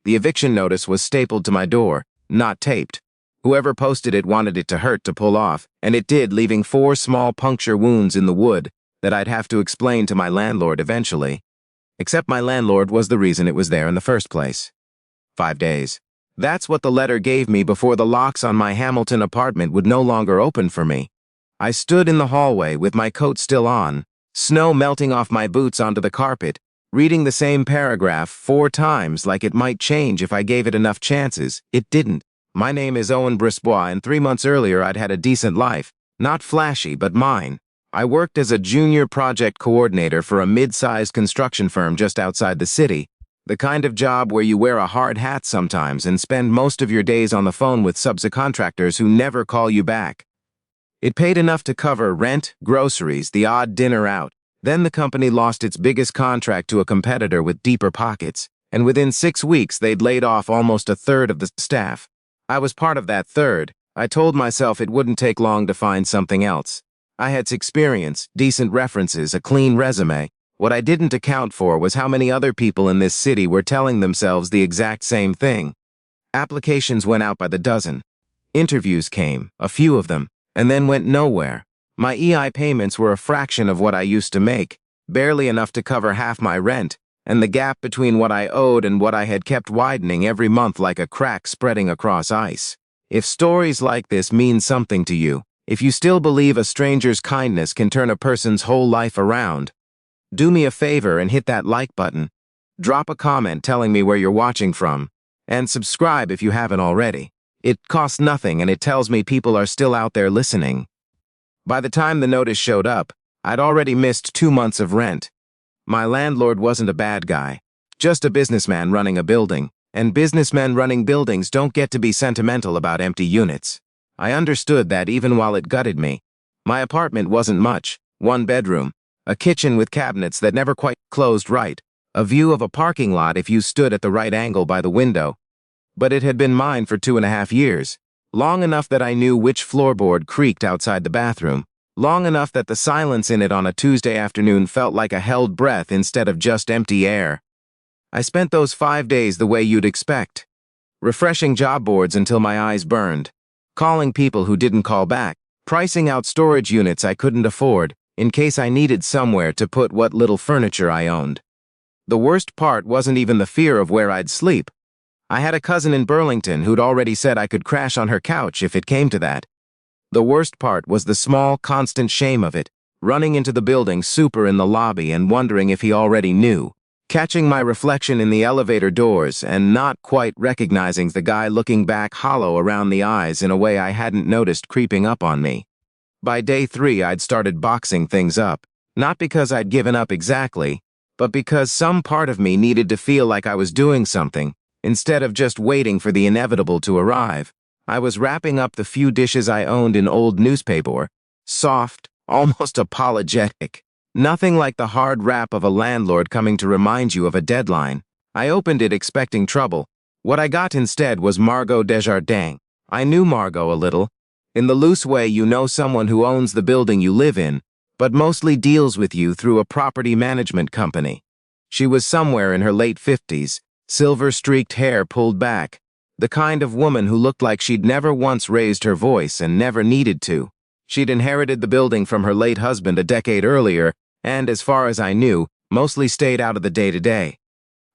The eviction notice was stapled to my door, not taped. Whoever posted it wanted it to hurt to pull off, and it did, leaving 4 small puncture wounds in the wood that I'd have to explain to my landlord eventually. Except my landlord was the reason it was there in the first place. 5 days. That's what the letter gave me before the locks on my Hamilton apartment would no longer open for me. I stood in the hallway with my coat still on, snow melting off my boots onto the carpet, reading the same paragraph 4 times like it might change if I gave it enough chances. It didn't. My name is Owen Brisbois, and 3 months earlier I'd had a decent life. Not flashy, but mine. I worked as a junior project coordinator for a mid-sized construction firm just outside the city, the kind of job where you wear a hard hat sometimes and spend most of your days on the phone with subcontractors who never call you back. It paid enough to cover rent, groceries, the odd dinner out. Then the company lost its biggest contract to a competitor with deeper pockets, and within 6 weeks they'd laid off almost 1/3 of the staff. I was part of that third. I told myself it wouldn't take long to find something else. I had experience, decent references, a clean resume. What I didn't account for was how many other people in this city were telling themselves the exact same thing. Applications went out by the dozen. Interviews came, a few of them, and then went nowhere. My EI payments were a fraction of what I used to make, barely enough to cover half my rent, and the gap between what I owed and what I had kept widening every month like a crack spreading across ice. If stories like this mean something to you, if you still believe a stranger's kindness can turn a person's whole life around, do me a favor and hit that like button. Drop a comment telling me where you're watching from, and subscribe if you haven't already. It costs nothing, and it tells me people are still out there listening. By the time the notice showed up, I'd already missed 2 months of rent. My landlord wasn't a bad guy, just a businessman running a building, and businessmen running buildings don't get to be sentimental about empty units. I understood that even while it gutted me. My apartment wasn't much: 1 bedroom, a kitchen with cabinets that never quite closed right, a view of a parking lot if you stood at the right angle by the window. But it had been mine for 2.5 years, long enough that I knew which floorboard creaked outside the bathroom, long enough that the silence in it on a Tuesday afternoon felt like a held breath instead of just empty air. I spent those 5 days the way you'd expect, refreshing job boards until my eyes burned, calling people who didn't call back, pricing out storage units I couldn't afford in case I needed somewhere to put what little furniture I owned. The worst part wasn't even the fear of where I'd sleep. I had a cousin in Burlington who'd already said I could crash on her couch if it came to that. The worst part was the small, constant shame of it, running into the building super in the lobby and wondering if he already knew, catching my reflection in the elevator doors and not quite recognizing the guy looking back hollow around the eyes in a way I hadn't noticed creeping up on me. By day 3, I'd started boxing things up, not because I'd given up exactly, but because some part of me needed to feel like I was doing something, instead of just waiting for the inevitable to arrive. I was wrapping up the few dishes I owned in old newspaper, soft, almost apologetic. Nothing like the hard wrap of a landlord coming to remind you of a deadline. I opened it expecting trouble. What I got instead was Margot Desjardins. I knew Margot a little. In the loose way you know someone who owns the building you live in, but mostly deals with you through a property management company. She was somewhere in her late 50s, silver-streaked hair pulled back, the kind of woman who looked like she'd never once raised her voice and never needed to. She'd inherited the building from her late husband a decade earlier, and as far as I knew, mostly stayed out of the day-to-day.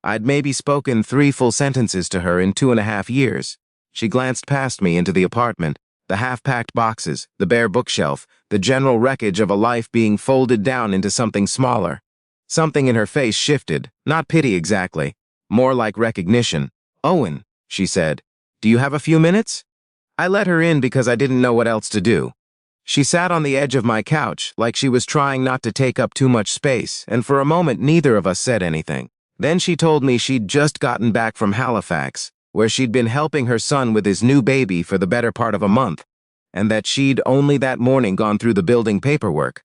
I'd maybe spoken 3 full sentences to her in 2.5 years. She glanced past me into the apartment, the half-packed boxes, the bare bookshelf, the general wreckage of a life being folded down into something smaller. Something in her face shifted, not pity exactly, more like recognition. "Owen," she said, "do you have a few minutes?" I let her in because I didn't know what else to do. She sat on the edge of my couch, like she was trying not to take up too much space, and for a moment neither of us said anything. Then she told me she'd just gotten back from Halifax, where she'd been helping her son with his new baby for the better part of a month, and that she'd only that morning gone through the building paperwork.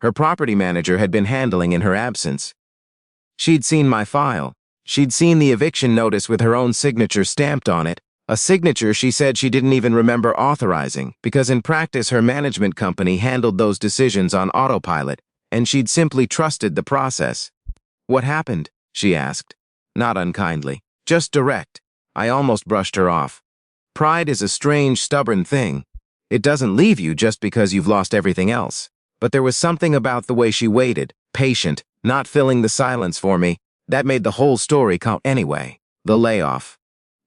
Her property manager had been handling in her absence. She'd seen my file. She'd seen the eviction notice with her own signature stamped on it, a signature she said she didn't even remember authorizing, because in practice her management company handled those decisions on autopilot, and she'd simply trusted the process. "What happened?" she asked, not unkindly. Just direct. I almost brushed her off. Pride is a strange, stubborn thing. It doesn't leave you just because you've lost everything else. But there was something about the way she waited, patient, not filling the silence for me, that made the whole story count anyway. The layoff.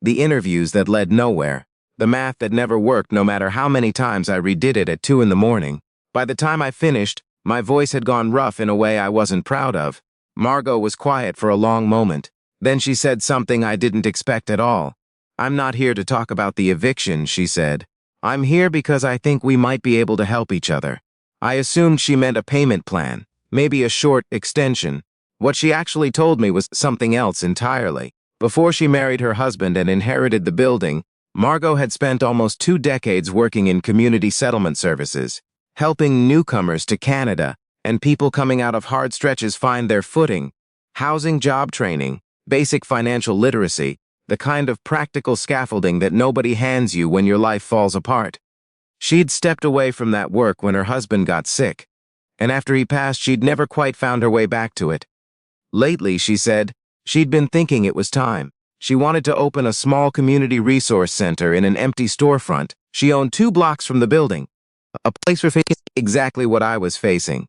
The interviews that led nowhere. The math that never worked no matter how many times I redid it at 2 in the morning. By the time I finished, my voice had gone rough in a way I wasn't proud of. Margot was quiet for a long moment. Then she said something I didn't expect at all. "I'm not here to talk about the eviction," she said. "I'm here because I think we might be able to help each other." I assumed she meant a payment plan, maybe a short extension. What she actually told me was something else entirely. Before she married her husband and inherited the building, Margot had spent almost 2 decades working in community settlement services, helping newcomers to Canada and people coming out of hard stretches find their footing, housing, job training, basic financial literacy, the kind of practical scaffolding that nobody hands you when your life falls apart. She'd stepped away from that work when her husband got sick, and after he passed, she'd never quite found her way back to it. Lately, she said, she'd been thinking it was time. She wanted to open a small community resource center in an empty storefront she owned 2 blocks from the building. A place for facing exactly what I was facing.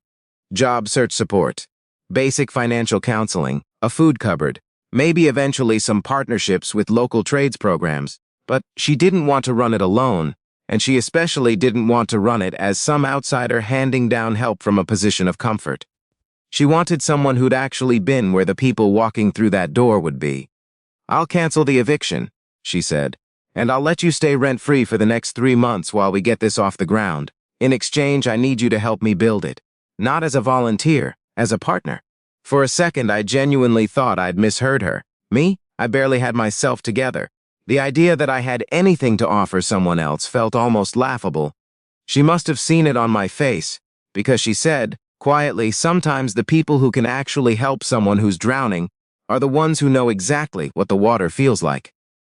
Job search support, basic financial counseling, a food cupboard, maybe eventually some partnerships with local trades programs. But she didn't want to run it alone, and she especially didn't want to run it as some outsider handing down help from a position of comfort. She wanted someone who'd actually been where the people walking through that door would be. "I'll cancel the eviction," she said, "and I'll let you stay rent-free for the next 3 months while we get this off the ground. In exchange, I need you to help me build it. Not as a volunteer, as a partner." For a second, I genuinely thought I'd misheard her. Me? I barely had myself together. The idea that I had anything to offer someone else felt almost laughable. She must have seen it on my face, because she said, quietly, sometimes the people who can actually help someone who's drowning are the ones who know exactly what the water feels like.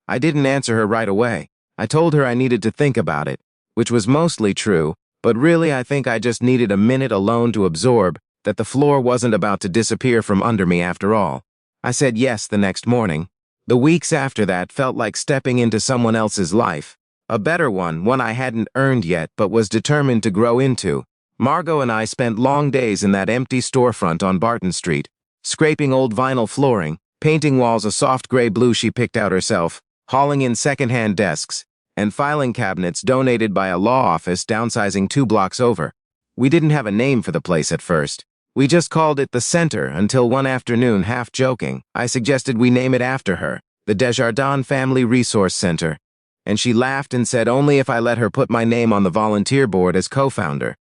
I didn't answer her right away. I told her I needed to think about it, which was mostly true, but really I think I just needed a minute alone to absorb that the floor wasn't about to disappear from under me after all. I said yes the next morning. The weeks after that felt like stepping into someone else's life. A better one I hadn't earned yet but was determined to grow into. Margot and I spent long days in that empty storefront on Barton Street, scraping old vinyl flooring, painting walls a soft gray blue she picked out herself, hauling in secondhand desks, and filing cabinets donated by a law office downsizing 2 blocks over. We didn't have a name for the place at first. We just called it the Center until one afternoon, half joking, I suggested we name it after her, the Desjardins Family Resource Center. And she laughed and said only if I let her put my name on the volunteer board as co-founder.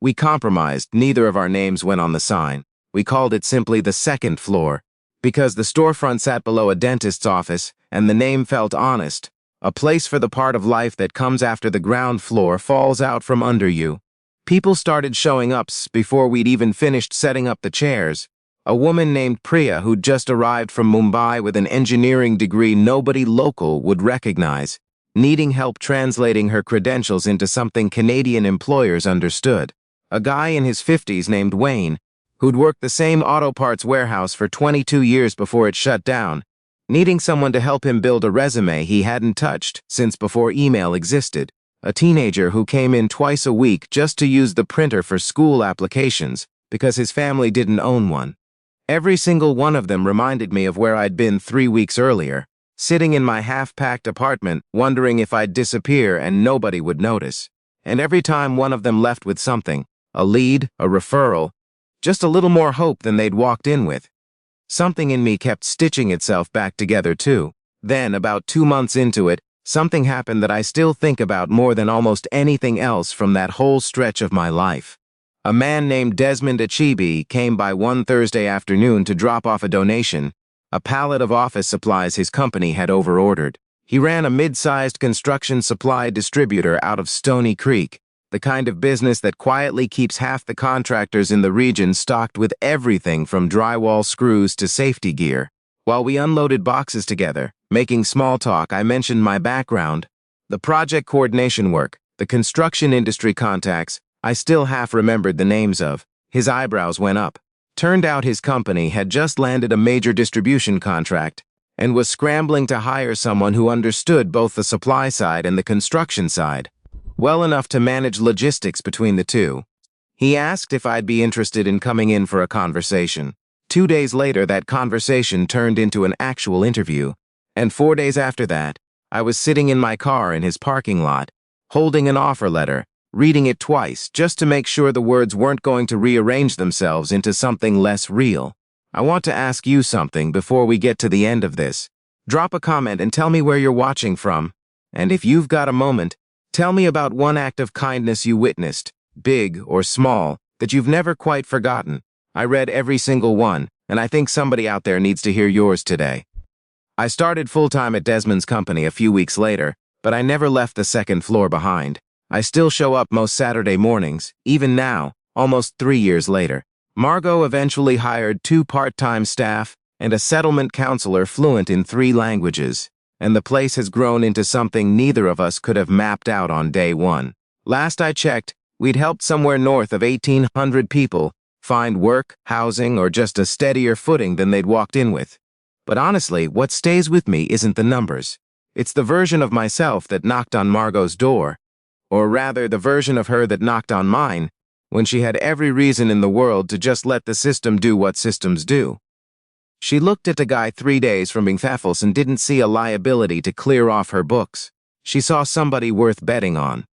We compromised. Neither of our names went on the sign. We called it simply the second floor, because the storefront sat below a dentist's office, and the name felt honest, a place for the part of life that comes after the ground floor falls out from under you. People started showing up before we'd even finished setting up the chairs. A woman named Priya who'd just arrived from Mumbai with an engineering degree nobody local would recognize, needing help translating her credentials into something Canadian employers understood. A guy in his 50s named Wayne, who'd worked the same auto parts warehouse for 22 years before it shut down, needing someone to help him build a resume he hadn't touched since before email existed. A teenager who came in twice a week just to use the printer for school applications because his family didn't own one. Every single one of them reminded me of where I'd been 3 weeks earlier, sitting in my half-packed apartment wondering if I'd disappear and nobody would notice. And every time one of them left with something, a lead, a referral, just a little more hope than they'd walked in with. Something in me kept stitching itself back together too. Then, about 2 months into it, something happened that I still think about more than almost anything else from that whole stretch of my life. A man named Desmond Achibi came by one Thursday afternoon to drop off a donation, a pallet of office supplies his company had overordered. He ran a mid-sized construction supply distributor out of Stony Creek, the kind of business that quietly keeps half the contractors in the region stocked with everything from drywall screws to safety gear. While we unloaded boxes together, making small talk, I mentioned my background, the project coordination work, the construction industry contacts I still half remembered the names of. His eyebrows went up. Turned out his company had just landed a major distribution contract, and was scrambling to hire someone who understood both the supply side and the construction side, well enough to manage logistics between the two. He asked if I'd be interested in coming in for a conversation. 2 days later, that conversation turned into an actual interview, and 4 days after that, I was sitting in my car in his parking lot, holding an offer letter, reading it twice just to make sure the words weren't going to rearrange themselves into something less real. I want to ask you something before we get to the end of this. Drop a comment and tell me where you're watching from. And if you've got a moment, tell me about one act of kindness you witnessed, big or small, that you've never quite forgotten. I read every single one, and I think somebody out there needs to hear yours today. I started full-time at Desmond's company a few weeks later, but I never left the second floor behind. I still show up most Saturday mornings, even now, almost 3 years later. Margot eventually hired 2 part-time staff and a settlement counselor fluent in 3 languages, and the place has grown into something neither of us could have mapped out on day one. Last I checked, we'd helped somewhere north of 1,800 people find work, housing, or just a steadier footing than they'd walked in with. But honestly, what stays with me isn't the numbers. It's the version of myself that knocked on Margot's door, or rather the version of her that knocked on mine, when she had every reason in the world to just let the system do what systems do. She looked at a guy 3 days from being Thaffels and didn't see a liability to clear off her books. She saw somebody worth betting on.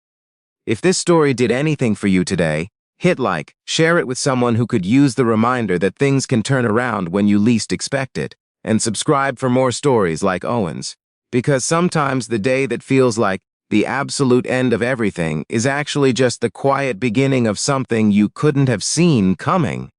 If this story did anything for you today, hit like, share it with someone who could use the reminder that things can turn around when you least expect it, and subscribe for more stories like Owen's. Because sometimes the day that feels like the absolute end of everything is actually just the quiet beginning of something you couldn't have seen coming.